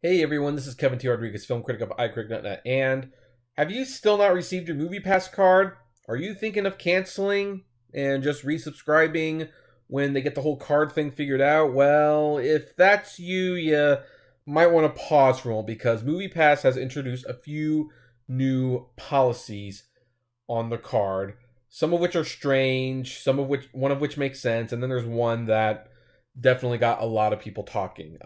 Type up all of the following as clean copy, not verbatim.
Hey everyone, this is Kevin T. Rodriguez, film critic of iCritic.net, and have you still not received your MoviePass card? Are you thinking of canceling and just resubscribing when they get the whole card thing figured out? Well, if that's you, you might want to pause for a moment because MoviePass has introduced a few new policies on the card, some of which are strange, one of which makes sense, and then there's one that definitely got a lot of people talking.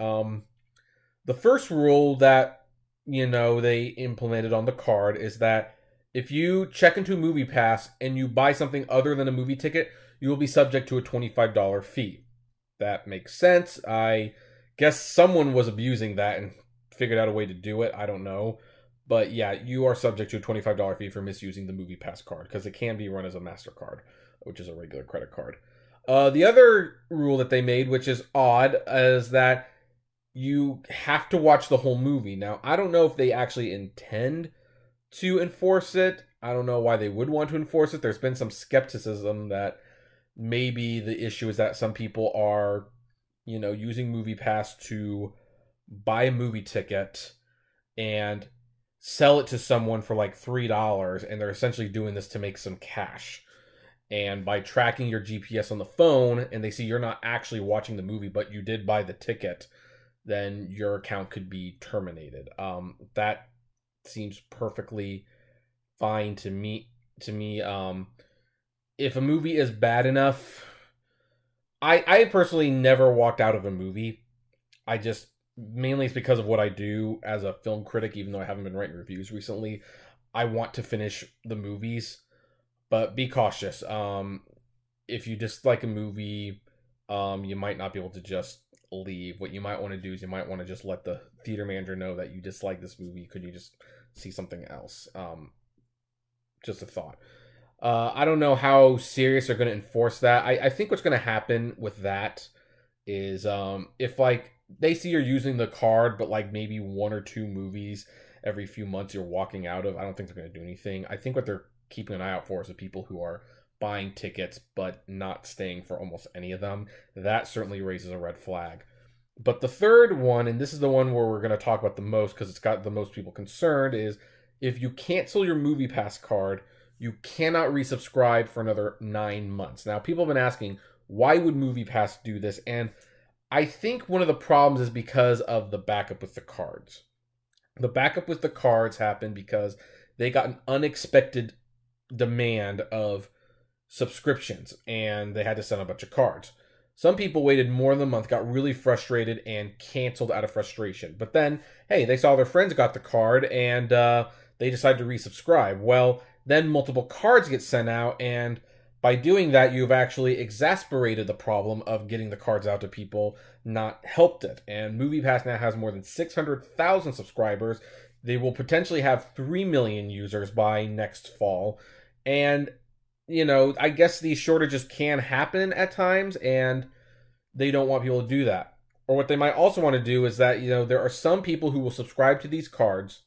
The first rule that, they implemented on the card is that if you check into MoviePass and you buy something other than a movie ticket, you will be subject to a $25 fee. That makes sense. I guess someone was abusing that and figured out a way to do it. I don't know. But yeah, you are subject to a $25 fee for misusing the MoviePass card because it can be run as a MasterCard, which is a regular credit card. The other rule that they made, which is odd, is that you have to watch the whole movie. Now, I don't know if they actually intend to enforce it. I don't know why they would want to enforce it. There's been some skepticism that maybe the issue is that some people are, using MoviePass to buy a movie ticket and sell it to someone for like $3, and they're essentially doing this to make some cash. And by tracking your GPS on the phone, and they see you're not actually watching the movie, but you did buy the ticket, then your account could be terminated. That seems perfectly fine to me. If a movie is bad enough, I personally never walked out of a movie. Mainly it's because of what I do as a film critic, even though I haven't been writing reviews recently. I want to finish the movies, but be cautious. If you dislike a movie, you might not be able to just leave. What you might want to do is you might want to just let the theater manager know that you dislike this movie. Could you just see something else? Just a thought. I don't know how serious they're going to enforce that. I think what's going to happen with that is if like they see you're using the card, but like maybe one or two movies every few months you're walking out of, I don't think they're going to do anything. I think what they're keeping an eye out for is the people who are buying tickets but not staying for almost any of them. That certainly raises a red flag. But the third one, and this is the one where we're going to talk about the most because it's got the most people concerned, is if you cancel your MoviePass card, you cannot resubscribe for another 9 months. Now, people have been asking, why would MoviePass do this? And I think one of the problems is because of the backup with the cards. The backup with the cards happened because they got an unexpected demand of subscriptions, and they had to send a bunch of cards. Some people waited more than a month, got really frustrated, and canceled out of frustration. But then, hey, they saw their friends got the card, and they decided to resubscribe. Well, then multiple cards get sent out, and by doing that, you've actually exacerbated the problem of getting the cards out to people, not helped it. And MoviePass now has more than 600,000 subscribers. They will potentially have 3 million users by next fall. And I guess these shortages can happen at times, and they don't want people to do that. Or what they might also want to do is that, there are some people who will subscribe to these cards,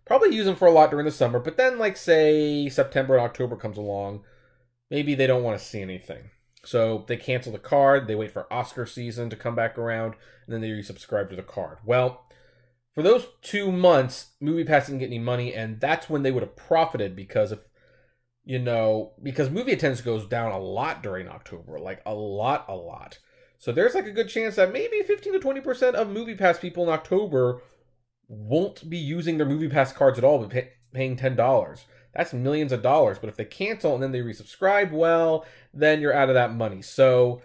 probably use them for a lot during the summer, but then, like, say, September and October comes along, maybe they don't want to see anything. So they cancel the card, they wait for Oscar season to come back around, and then they resubscribe to the card. Well, for those 2 months, MoviePass didn't get any money, and that's when they would have profited because because movie attendance goes down a lot during October, like a lot. So there's like a good chance that maybe 15 to 20% of MoviePass people in October won't be using their MoviePass cards at all, but paying $10. That's millions of dollars. But if they cancel and then they resubscribe, well, then you're out of that money. So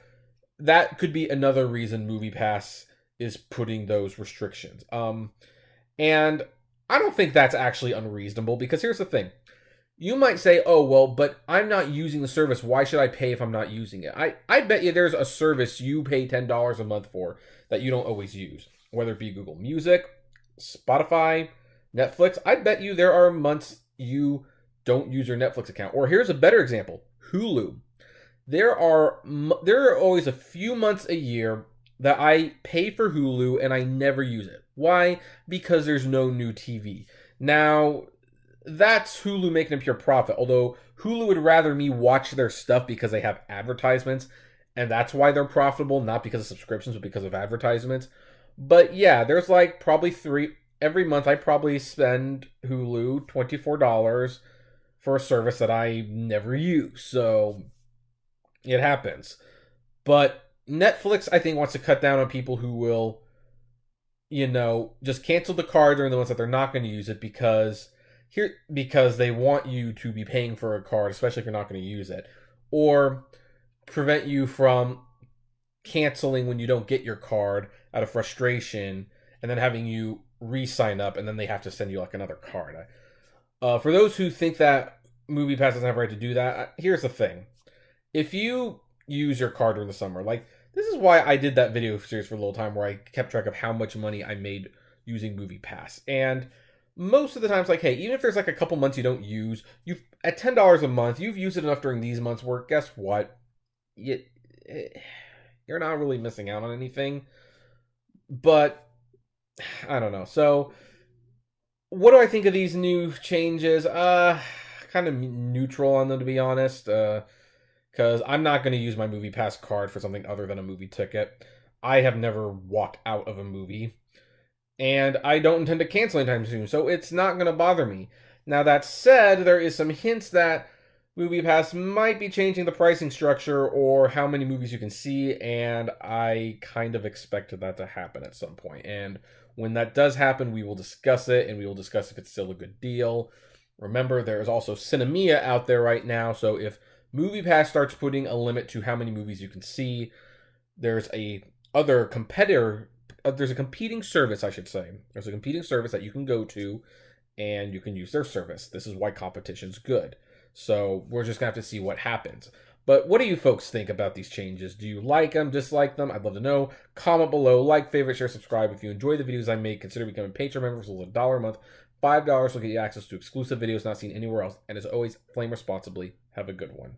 that could be another reason MoviePass is putting those restrictions. And I don't think that's actually unreasonable because here's the thing. You might say, oh, well, but I'm not using the service. Why should I pay if I'm not using it? I bet you there's a service you pay $10 a month for that you don't always use, whether it be Google Music, Spotify, Netflix. I bet you there are months you don't use your Netflix account. Or here's a better example, Hulu. There are always a few months a year that I pay for Hulu and I never use it. Why? Because there's no new TV. Now, that's Hulu making a pure profit. Although Hulu would rather me watch their stuff because they have advertisements, and that's why they're profitable, not because of subscriptions, but because of advertisements. But yeah, there's like probably three every month. I probably spend Hulu $24 for a service that I never use. So it happens. But Netflix, I think, wants to cut down on people who will, just cancel the card during the ones that they're not going to use it because they want you to be paying for a card, especially if you're not going to use it, or prevent you from canceling when you don't get your card out of frustration, and then having you re-sign up, and then they have to send you like another card. For those who think that MoviePass doesn't have a right to do that, here's the thing: if you use your card during the summer, like this is why I did that video series for a little time where I kept track of how much money I made using MoviePass, and most of the times, like, hey, even if there's like a couple months you don't use, you've at $10 a month, you've used it enough during these months where guess what, you're not really missing out on anything. But I don't know. So what do I think of these new changes? Kind of neutral on them, to be honest. Because I'm not going to use my MoviePass card for something other than a movie ticket. I have never walked out of a movie, and I don't intend to cancel anytime soon, so it's not going to bother me. Now, that said, there is some hints that MoviePass might be changing the pricing structure or how many movies you can see, and I kind of expected that to happen at some point. And when that does happen, we will discuss it, and we will discuss if it's still a good deal. Remember, there is also Cinemia out there right now, so if MoviePass starts putting a limit to how many movies you can see, there's a competing service, I should say. There's a competing service that you can go to, and you can use their service. This is why competition's good. So we're just going to have to see what happens. But what do you folks think about these changes? Do you like them, dislike them? I'd love to know. Comment below, like, favorite, share, subscribe. If you enjoy the videos I make, consider becoming a Patreon member for $1 a month. $5 will get you access to exclusive videos not seen anywhere else. And as always, flame responsibly. Have a good one.